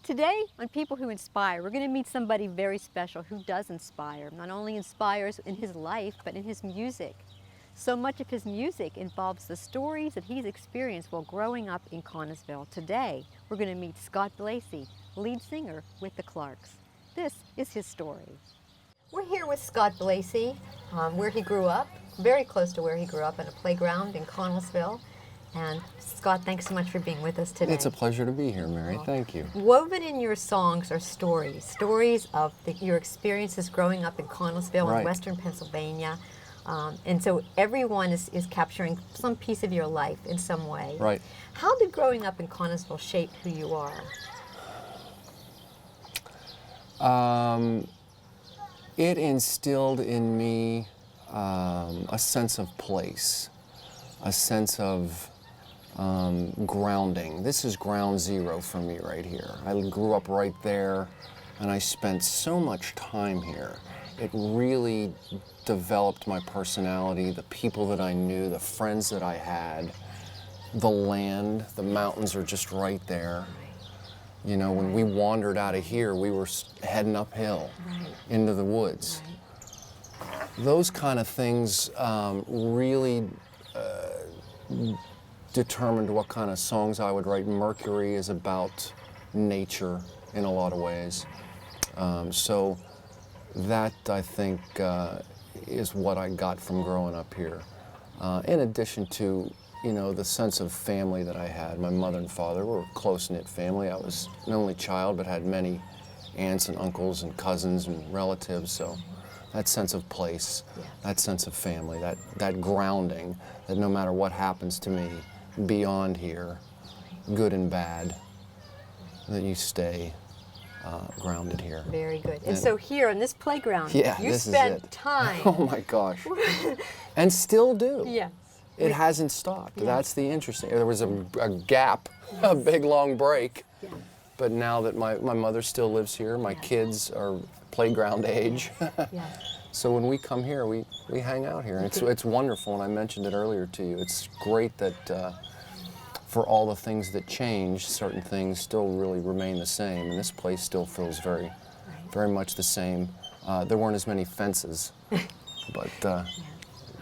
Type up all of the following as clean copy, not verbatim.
Today on People Who Inspire, we're going to meet somebody very special who does inspire. Not only inspires in his life, but in his music. So much of his music involves the stories that he's experienced while growing up in Connellsville. Today, we're going to meet Scott Blasey, lead singer with the Clarks. This is his story. We're here with Scott Blasey, where he grew up, very close to where he grew up, in a playground in Connellsville. And Scott, thanks so much for being with us today. It's a pleasure to be here, Mary. Thank you. Woven in your songs are stories of your experiences growing up in Connellsville in western Pennsylvania. And so everyone is capturing some piece of your life in some way. Right. How did growing up in Connellsville shape who you are? It instilled in me a sense of place, a sense of grounding. This is ground zero for me right here. I grew up right there, and I spent so much time here. It really developed my personality, the people that I knew, the friends that I had, the land. The mountains are just right there. You know, when we wandered out of here, we were heading uphill into the woods. Those kind of things really determined what kind of songs I would write. Mercury is about nature in a lot of ways. So that, I think, is what I got from growing up here. In addition to, you know, the sense of family that I had. My mother and father were a close-knit family. I was an only child, but had many aunts and uncles and cousins and relatives. So that sense of place, that sense of family, that grounding, that no matter what happens to me beyond here, good and bad, that you stay grounded here. Very good. And so here on this playground, you this spent is it. time. Oh my gosh. And still do. Yes. It hasn't stopped. That's the interesting. There was a gap, a big long break. Yeah. But now that my mother still lives here, my kids are playground age. So when we come here, we hang out here. It's wonderful, and I mentioned it earlier to you. It's great that for all the things that change, certain things still really remain the same, and this place still feels very, very much the same. There weren't as many fences, but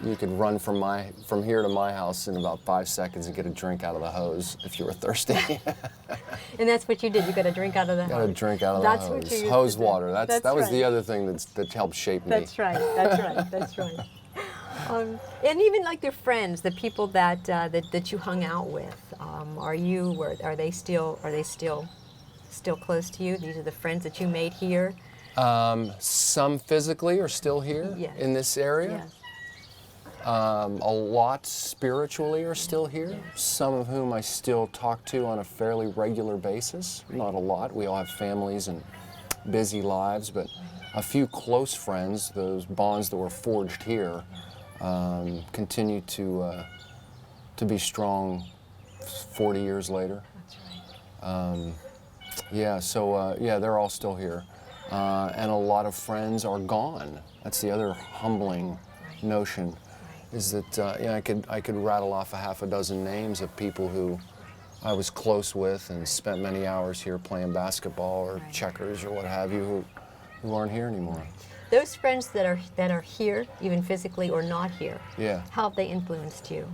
you could run from here to my house in about 5 seconds and get a drink out of the hose if you were thirsty. And that's what you did. You got a drink out of the hose. Got a drink out of the hose. What you hose water. That was right. the other thing that helped shape me. That's right. That's right. That's right. And even like their friends, the people that you hung out with, are they still close to you? These are the friends that you made here. Some physically are still here in this area. Yes. A lot spiritually are still here, some of whom I still talk to on a fairly regular basis. Not a lot. We all have families and busy lives, but a few close friends, those bonds that were forged here, continue to be strong 40 years later. That's right. They're all still here. And a lot of friends are gone. That's the other humbling notion. Is that I could rattle off a half a dozen names of people who I was close with and spent many hours here playing basketball or checkers or what have you who aren't here anymore. Those friends that are here, even physically or not here, how have they influenced you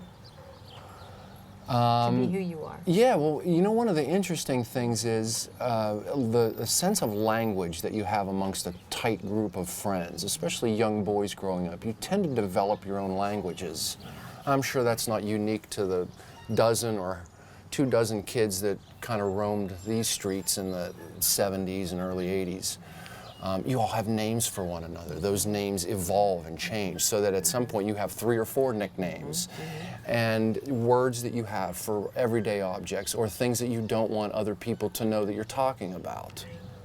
to be who you are? Yeah, well, you know, one of the interesting things is the sense of language that you have amongst a tight group of friends, especially young boys growing up. You tend to develop your own languages. I'm sure that's not unique to the dozen or 2 dozen kids that kind of roamed these streets in the 70s and early 80s. You all have names for one another. Those names evolve and change so that at some point you have 3 or 4 nicknames and words that you have for everyday objects or things that you don't want other people to know that you're talking about.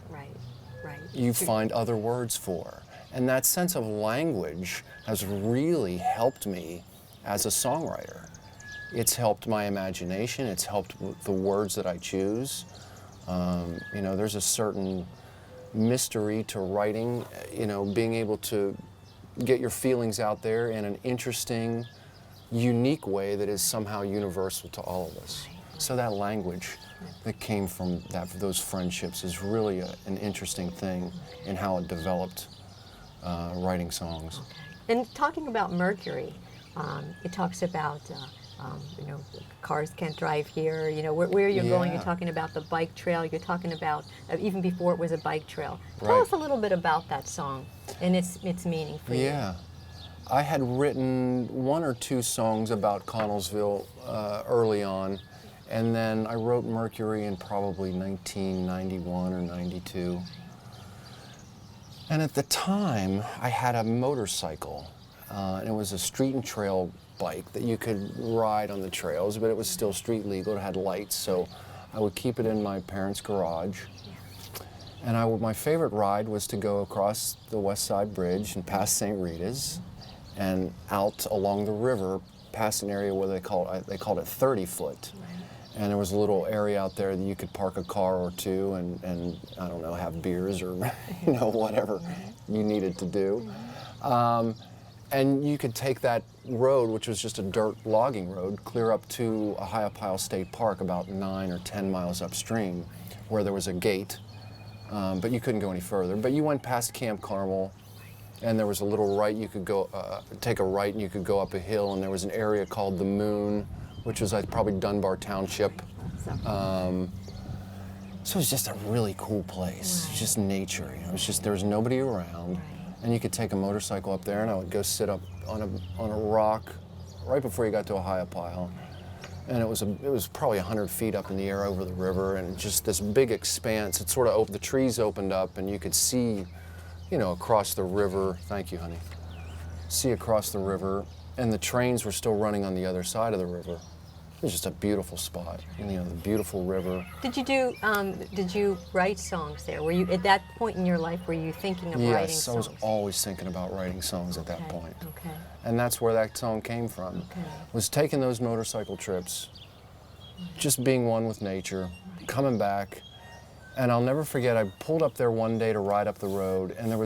Right. You find other words for. And that sense of language has really helped me as a songwriter. It's helped my imagination. It's helped the words that I choose. You know, there's a certain mystery to writing, you know, being able to get your feelings out there in an interesting, unique way that is somehow universal to all of us. So that language that came from those friendships is really an interesting thing in how it developed writing songs. And talking about Mercury, it talks about, cars can't drive here, where you're going, you're talking about the bike trail, you're talking about, even before it was a bike trail. Tell us a little bit about that song and its meaning for you. Yeah. I had written 1 or 2 songs about Connellsville early on, and then I wrote Mercury in probably 1991 or 92. And at the time, I had a motorcycle, and it was a street and trail bike that you could ride on the trails, but it was still street legal. It had lights, so I would keep it in my parents' garage. And my favorite ride was to go across the West Side Bridge and past St. Rita's and out along the river past an area where they called it 30-foot. And there was a little area out there that you could park a car or two and I don't know, have beers or whatever you needed to do. And you could take that road, which was just a dirt logging road, clear up to Ohiopyle State Park about 9 or 10 miles upstream, where there was a gate, but you couldn't go any further. But you went past Camp Carmel, and there was a little right you could go, take a right and you could go up a hill, and there was an area called the Moon, which was probably Dunbar Township. So it was just a really cool place. It was just nature. It was just, there was nobody around. And you could take a motorcycle up there, and I would go sit up on a rock right before you got to Ohiopyle. And it was probably 100 feet up in the air over the river, and just this big expanse. It sort of the trees opened up, and you could see, across the river. Thank you, honey. See across the river, and the trains were still running on the other side of the river. It was just a beautiful spot, the beautiful river. Did you write songs there? Were you, at that point in your life, were you thinking of writing songs? Yes, I was always thinking about writing songs at that point. Okay. And that's where that song came from. Was taking those motorcycle trips, just being one with nature, coming back. And I'll never forget, I pulled up there one day to ride up the road, and there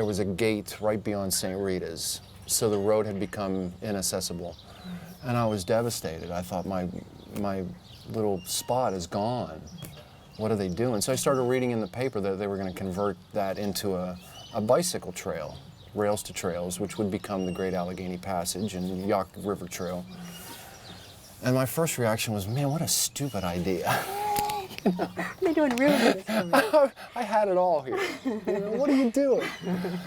was a gate right beyond St. Rita's. So the road had become inaccessible. And I was devastated. I thought, my little spot is gone. What are they doing? So I started reading in the paper that they were going to convert that into a bicycle trail, rails to trails, which would become the Great Allegheny Passage and Yaak River Trail. And my first reaction was, man, what a stupid idea. They're doing real good. I had it all here. What are you doing?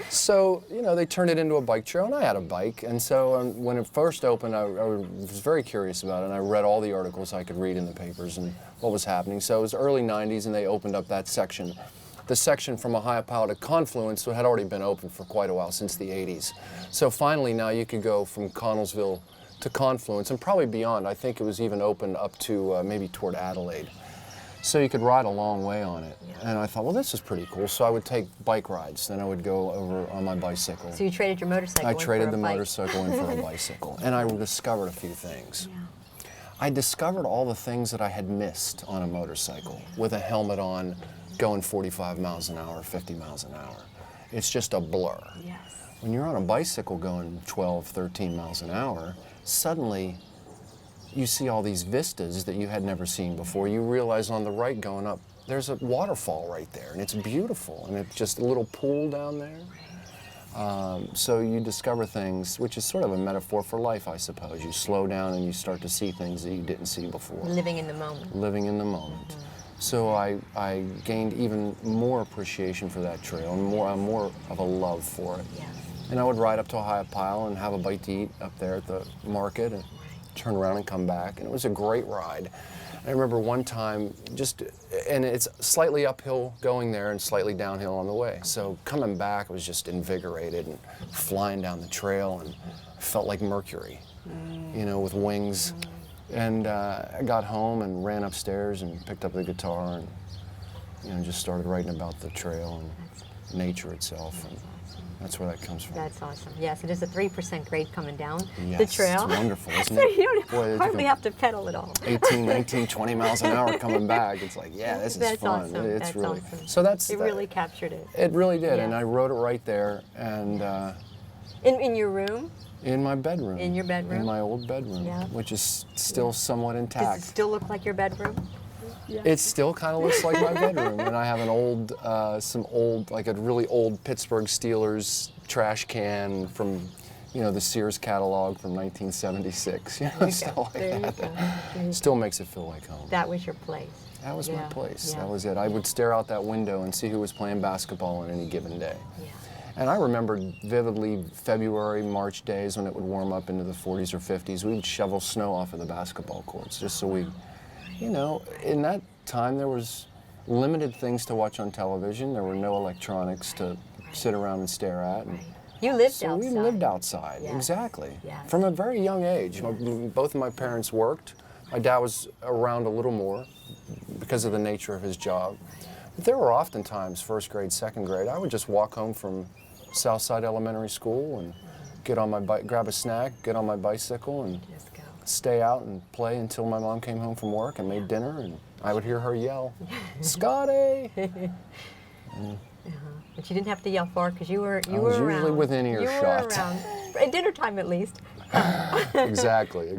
So, they turned it into a bike trail, and I had a bike. And so when it first opened, I was very curious about it, and I read all the articles I could read in the papers and what was happening. So it was early 90s, and they opened up that section. The section from Ohiopyle to Confluence had already been open for quite a while, since the 80s. So finally now you could go from Connellsville to Confluence, and probably beyond. I think it was even open up to maybe toward Adelaide. So you could ride a long way on it. And I thought, well, this is pretty cool. So I would take bike rides. Then I would go over on my bicycle. So you traded your motorcycle I in for traded the a bike. motorcycle in for a bicycle. And I discovered a few things. I discovered all the things that I had missed on a motorcycle with a helmet on, going 45 miles an hour, 50 miles an hour. It's just a blur. When you're on a bicycle going 12, 13 miles an hour, suddenly you see all these vistas that you had never seen before. You realize on the right going up, there's a waterfall right there, and it's beautiful, and it's just a little pool down there. So you discover things, which is sort of a metaphor for life, I suppose. You slow down and you start to see things that you didn't see before. Living in the moment. Living in the moment. So I gained even more appreciation for that trail, and more of a love for it. And I would ride up to Ohiopyle and have a bite to eat up there at the market, and turn around and come back, and it was a great ride. I remember one time, and it's slightly uphill going there and slightly downhill on the way. So coming back, I was just invigorated and flying down the trail, and I felt like Mercury, with wings. And I got home and ran upstairs and picked up the guitar and just started writing about the trail and nature itself. And that's where that comes from. That's awesome. Yes, it is a 3% grade coming down the trail. It's wonderful, isn't So it? you don't hardly have to pedal at all. 18, 19, 20 miles an hour coming back. It's like, this is fun. Awesome. It's that's really awesome. So that's it really captured it. It really did, Yeah. and I wrote it right there, and in your room? in my bedroom. In your bedroom? In my old bedroom, which is still somewhat intact. Does it still look like your bedroom? It still kind of looks like my bedroom, and I have an old, like a really old Pittsburgh Steelers trash can from, the Sears catalog from 1976. Stuff like that. Still makes it feel like home. That was your place. That was my place. Yeah. That was it. I would stare out that window and see who was playing basketball on any given day. Yeah. And I remember vividly February, March days when it would warm up into the 40s or 50s. We would shovel snow off of the basketball courts just so we, in that time there was limited things to watch on television. There were no electronics to sit around and stare at. And you lived so outside. we lived outside, Yes. exactly. Yes. From a very young age. Yes. Both of my parents worked. My dad was around a little more because of the nature of his job. But there were often times, first grade, second grade, I would just walk home from Southside Elementary School and get on my bike, grab a snack, get on my bicycle and Just go. stay out and play until my mom came home from work and made dinner, and I would hear her yell, "Scotty!" But you didn't have to yell far because you were I was around. usually within earshot. You were around. At dinner time, at least. Exactly.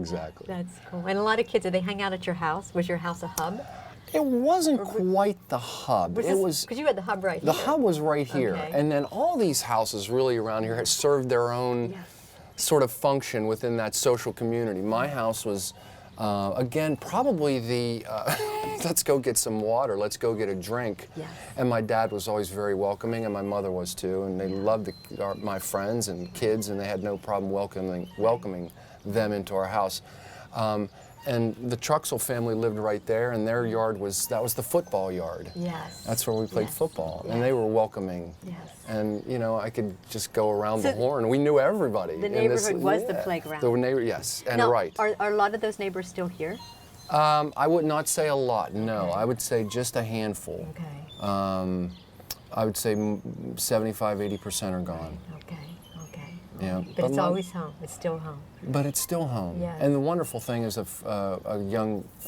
That's cool. And a lot of kids, did they hang out at your house? Was your house a hub? It wasn't quite the hub. It was because you had the hub right the here. hub was right here, Okay. and then all these houses really around here had served their own sort of function within that social community. My house was, again, probably the let's go get some water, let's go get a drink. Yes. And my dad was always very welcoming, and my mother was too, and they loved my friends and kids, and they had no problem welcoming them into our house. And the Truxell family lived right there, and their yard that was the football yard. Yes. That's where we played Yes. football, Yes. and they were welcoming. Yes. And I could just go around the horn. We knew everybody. The in neighborhood was the playground. The neighbor, yes, and Now, right. Are a lot of those neighbors still here? I would not say a lot. No, Okay. I would say just a handful. Okay. I would say 75, 80% are gone. Okay. Okay. Yeah, But it's my- always home. It's still home. But it's still home. Yes. And the wonderful thing is, a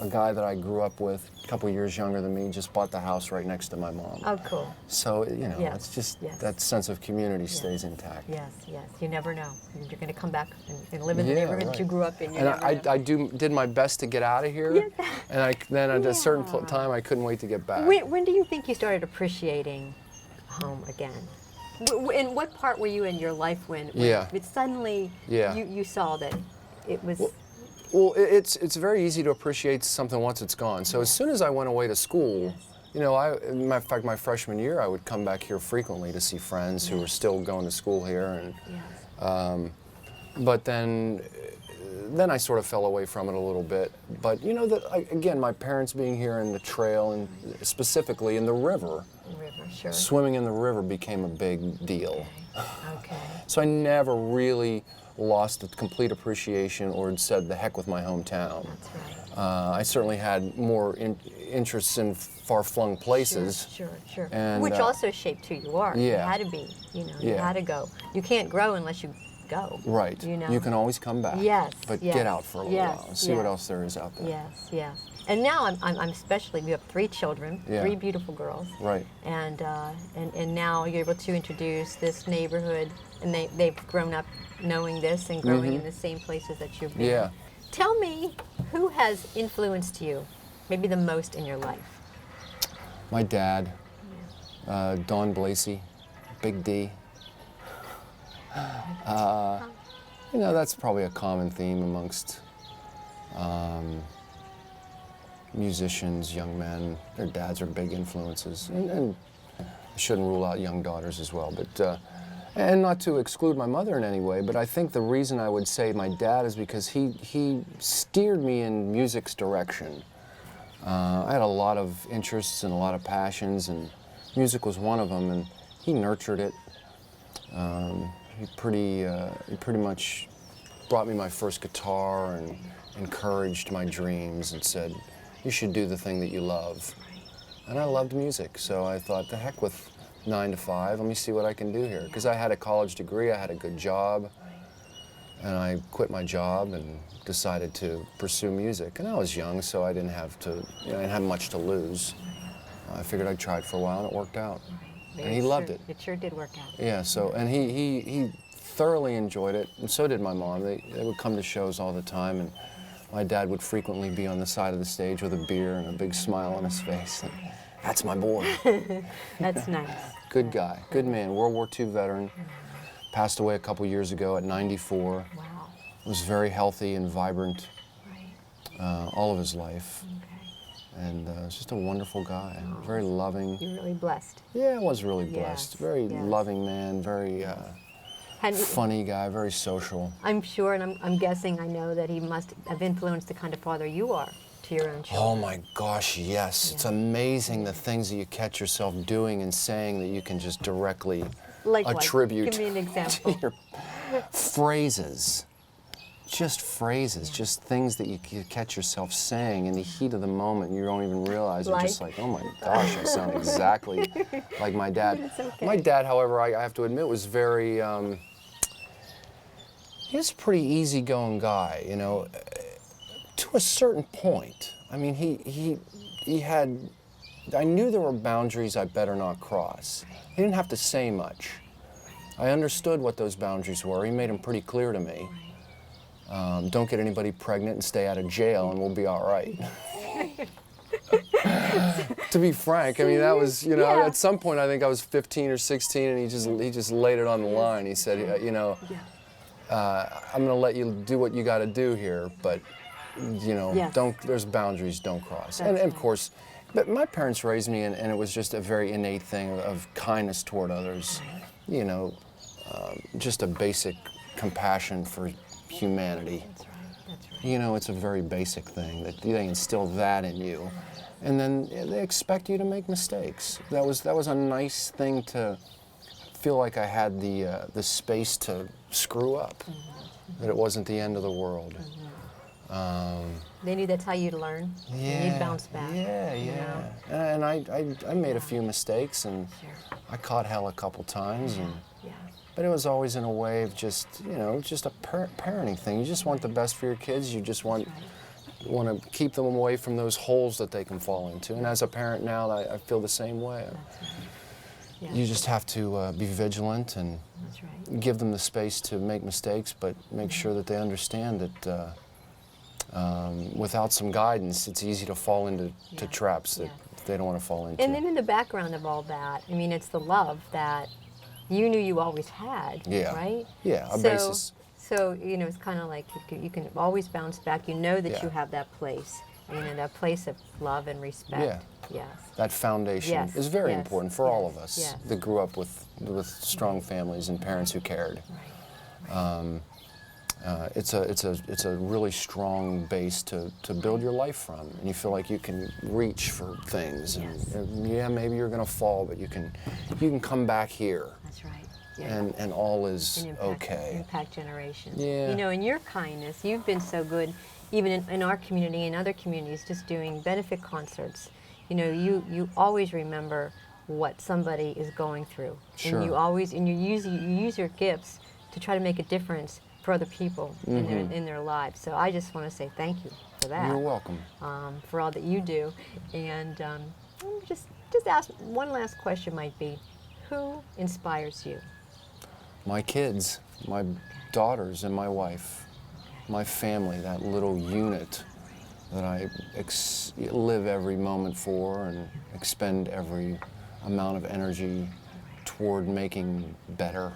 guy that I grew up with, a couple years younger than me, just bought the house right next to my mom. Oh, cool. So Yes. it's just Yes. that sense of community stays intact. Yes. Yes. You never know. You're going to come back and live in the Yeah, neighborhood that you right. grew up in. You And never know. I did my best to get out of here, Yeah. and then at a certain Yeah. time I couldn't wait to get back. When do you think you started appreciating home again? In what part were you in your life when it suddenly you saw that it was... Well, it's very easy to appreciate something once it's gone. So as soon as I went away to school, in fact, my freshman year, I would come back here frequently to see friends who were still going to school here, and but then I sort of fell away from it a little bit. But again, my parents being here in the trail, and specifically in the river, Sure. swimming in the river became a big deal. Okay. So I never really lost the complete appreciation or said the heck with my hometown. That's right. I certainly had more interests in far-flung places. Sure. And, Which also shaped who you are. You yeah. had to be, you Yeah. had to go. You can't grow unless you go. Right. You can always come back. Yes. But yes, get out for a little yes, while and see what yes. else there is out there. Yes. And now I'm especially, we have 3 children, Yeah. 3 beautiful girls. Right. And now you're able to introduce this neighborhood, and they've grown up knowing this and growing in the same places that you've been. Yeah. Tell me, who has influenced you, maybe the most in your life? My dad, Don Blasey, Big D. That's probably a common theme amongst musicians, young men. Their dads are big influences, and I shouldn't rule out young daughters as well. But and not to exclude my mother in any way, but I think the reason I would say my dad is because he steered me in music's direction. I had a lot of interests and a lot of passions, and music was one of them, and he nurtured it. He pretty much brought me my first guitar and encouraged my dreams and said, you should do the thing that you love. And I loved music, so I thought, the heck with 9 to 5, let me see what I can do here. Because I had a college degree, I had a good job, and I quit my job and decided to pursue music. And I was young, so I didn't have much to lose. I figured I'd try it for a while, and it worked out. And he loved it. It sure did work out. Yeah, so, and he thoroughly enjoyed it, and so did my mom. They would come to shows all the time, and my dad would frequently be on the side of the stage with a beer and a big smile on his face. And that's my boy. That's nice. Good guy, good man, World War II veteran. Passed away a couple years ago at 94. Wow. Was very healthy and vibrant Right. all of his life. Okay. And was just a wonderful guy, very loving. You're really blessed. Yeah, I was really blessed. Yes, Very yes. loving man, very And funny guy, very social. I'm sure, and I'm guessing, I know that he must have influenced the kind of father you are to your own children. Oh my gosh, yes. It's amazing the things that you catch yourself doing and saying that you can just directly Like what? attribute Give me an example. to your phrases. Just phrases, just things that you catch yourself saying in the heat of the moment. You don't even realize. You're just like, oh my gosh, I sound exactly like my dad. It's okay. My dad, however, I have to admit, was very, he was a pretty easygoing guy, you know, to a certain point. I mean, he had, I knew there were boundaries I better not cross. He didn't have to say much. I understood what those boundaries were. He made them pretty clear to me. Don't get anybody pregnant and stay out of jail and we'll be all right. To be frank, I mean, that was, you know, Yeah. at some point I think I was 15 or 16 and he just laid it on the line. He said, you know, I'm going to let you do what you got to do here, but, you know, Yes. there's boundaries, don't cross. That's And of right. course, but my parents raised me and it was just a very innate thing of kindness toward others, you know, just a basic compassion for humanity. That's right. That's right. You know, it's a very basic thing that they instill that in you, and then they expect you to make mistakes. That was a nice thing to feel like I had the space to screw up, that it wasn't the end of the world. They knew that's how you'd learn. And you'd bounce back. Yeah, you yeah. know? And I made a few mistakes, and Sure. I caught hell a couple times, and. Yeah. But it was always in a way of just, you know, just a parenting thing. You just want the best for your kids. You just want to keep them away from those holes that they can fall into. And as a parent now, I feel the same way. Yeah. You just have to be vigilant and That's right. give them the space to make mistakes, but make sure that they understand that without some guidance, it's easy to fall into traps that they don't want to fall into. And then in the background of all that, I mean, it's the love that you knew you always had, Yeah. right? Yeah, a So- basis. So, you know, it's kind of like you can always bounce back. You know that Yeah. you have that place, you know, that place of love and respect. Yeah. Yes. That foundation Yes, is very yes, important for all yes, of us yes. that grew up with strong families and parents who cared. It's a really strong base to build your life from, and you feel like you can reach for things. And yeah, maybe you're going to fall, but you can come back here, That's right. Yeah. and all is And okay. impact generations. Yeah. You know, in your kindness, you've been so good, even in our community and other communities, just doing benefit concerts. You know, you always remember what somebody is going through, Sure. and you use your gifts to try to make a difference for other people in their lives. So I just want to say thank you for that. You're welcome. For all that you do, and just ask one last question. Might be, who inspires you? My kids, my daughters, and my wife, my family, that little unit that I live every moment for and expend every amount of energy toward making better.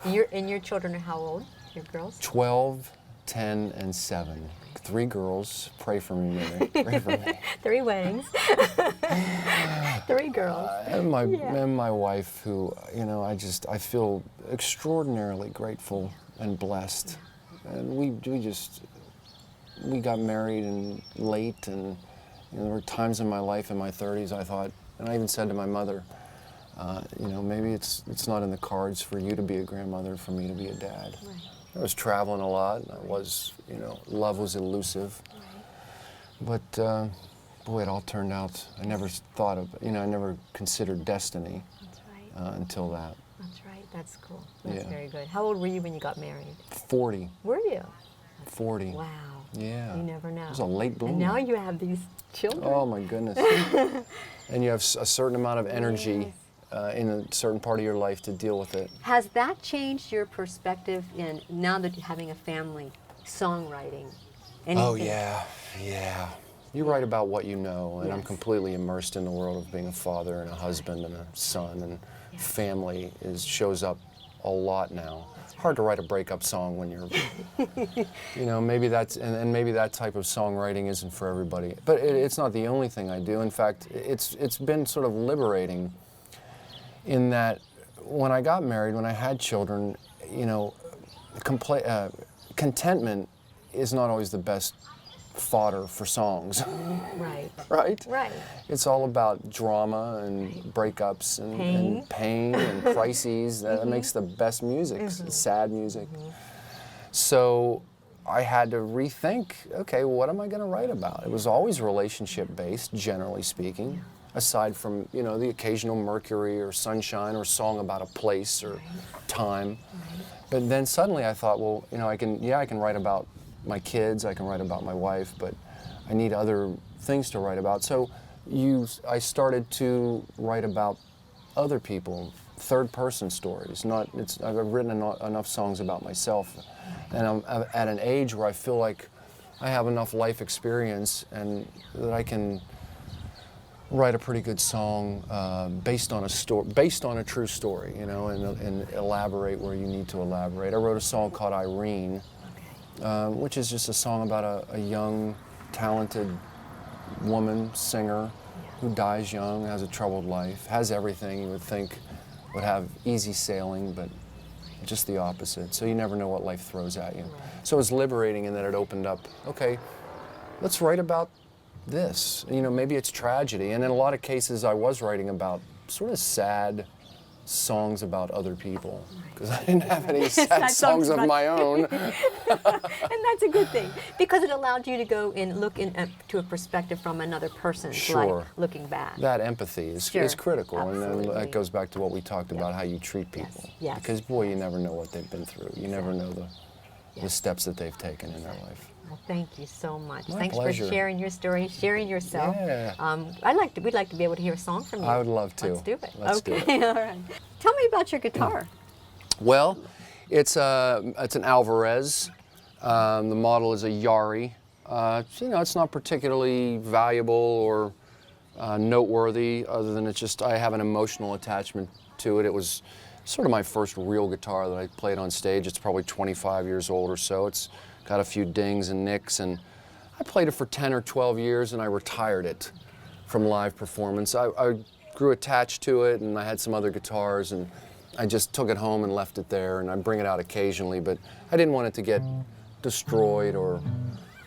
Your children are how old? Your girls? 12, 10, and 7. 3 girls. Pray for me, Mary. Pray for me. 3 weddings. 3 girls. And my wife, who, you know, I feel extraordinarily grateful and blessed. And we got married and late, and you know, there were times in my life in my 30s I thought, and I even said to my mother, you know, maybe it's not in the cards for you to be a grandmother, for me to be a dad. Right. I was traveling a lot, and I was, you know, love was elusive. Right. But boy, it all turned out, I never thought of, you know, I never considered destiny That's right. until that. That's right. That's cool. That's Yeah. very good. How old were you when you got married? 40. Were you? 40. Wow. Yeah. You never know. It was a late bloomer. And now you have these children. Oh my goodness. And you have a certain amount of energy in a certain part of your life to deal with it. Has that changed your perspective in, now that you're having a family, songwriting? Oh, yeah, yeah. You write about what you know, and I'm Yes. completely immersed in the world of being a father and a husband and a son, and family shows up a lot now. It's hard to write a breakup song when you're, you know, maybe that's, and maybe that type of songwriting isn't for everybody. But it's not the only thing I do. In fact, it's been sort of liberating in that when I got married, when I had children, you know, contentment is not always the best fodder for songs. Right. Right? Right. It's all about drama and breakups and pain and crises. That makes the best music, sad music. So I had to rethink, okay, what am I going to write about? It was always relationship based, generally speaking, aside from, you know, the occasional Mercury or Sunshine or song about a place or time. But then suddenly I thought, well, you know, I can write about my kids, I can write about my wife, but I need other things to write about. So I started to write about other people, third-person stories. I've written enough songs about myself, and I'm at an age where I feel like I have enough life experience and that I can write a pretty good song based on a true story, you know, and elaborate where you need to elaborate. I wrote a song called Irene, which is just a song about a young, talented woman, singer, who dies young, has a troubled life, has everything you would think would have easy sailing, but just the opposite. So you never know what life throws at you. So it was liberating in that it opened up, okay, let's write about this. You know, maybe it's tragedy. And in a lot of cases, I was writing about sort of sad songs about other people, because I didn't have any sad songs of my own. And that's a good thing, because it allowed you to go and look to a perspective from another person's life, looking back. That empathy is critical, Absolutely. and then that goes back to what we talked about, how you treat people. Yes. Because, boy, you never know what they've been through. You never know the steps that they've taken in their life. Well, thank you so much. My Thanks pleasure. for sharing your story, sharing yourself. Yeah. We'd like to be able to hear a song from you. I would love to. Let's do it. Let's do it. All right. Tell me about your guitar. Well, it's an Alvarez. The model is a Yari. You know, it's not particularly valuable or noteworthy, other than I have an emotional attachment to it. It was sort of my first real guitar that I played on stage. It's probably 25 years old or so. It's got a few dings and nicks, and I played it for 10 or 12 years, and I retired it from live performance. I grew attached to it, and I had some other guitars, and I just took it home and left it there, and I bring it out occasionally, but I didn't want it to get destroyed or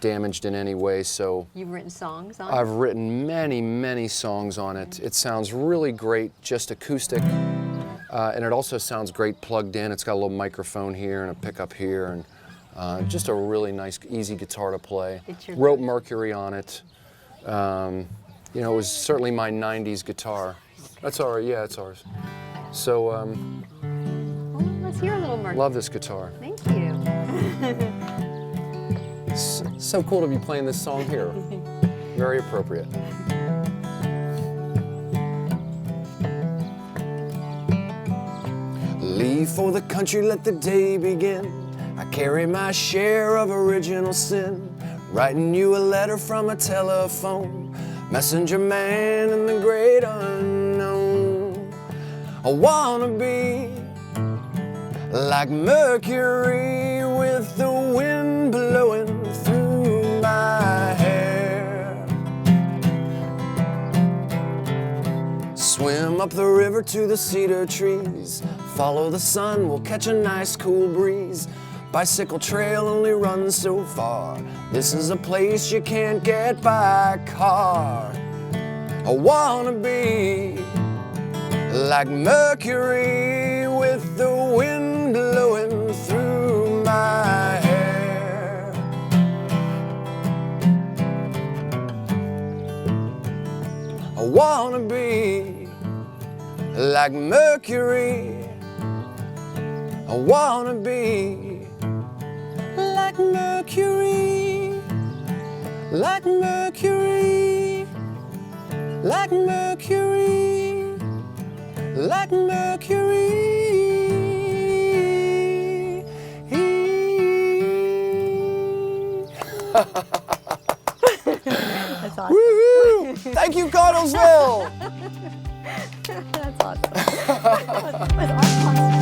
damaged in any way, so You've written songs on it? I've written many, many songs on it. It sounds really great, just acoustic, and it also sounds great plugged in. It's got a little microphone here and a pickup here, and just a really nice, easy guitar to play. Wrote Mercury on it. You know, it was certainly my 90s guitar. That's all right, yeah, it's ours. So, Well, let's hear a little Mercury. love this guitar. Thank you. It's so cool to be playing this song here. Very appropriate. Leave for the country, let the day begin. I carry my share of original sin, writing you a letter from a telephone, messenger man in the great unknown. I wanna be like Mercury with the wind blowing through my hair. Swim up the river to the cedar trees, follow the sun, we'll catch a nice cool breeze. Bicycle trail only runs so far, this is a place you can't get by car. I wanna be like Mercury with the wind blowing through my hair. I wanna be like Mercury. I wanna be like Mercury, like Mercury, like Mercury, like Mercury. That's awesome. Woohoo! Thank you, Connellsville! That's awesome. That's awesome.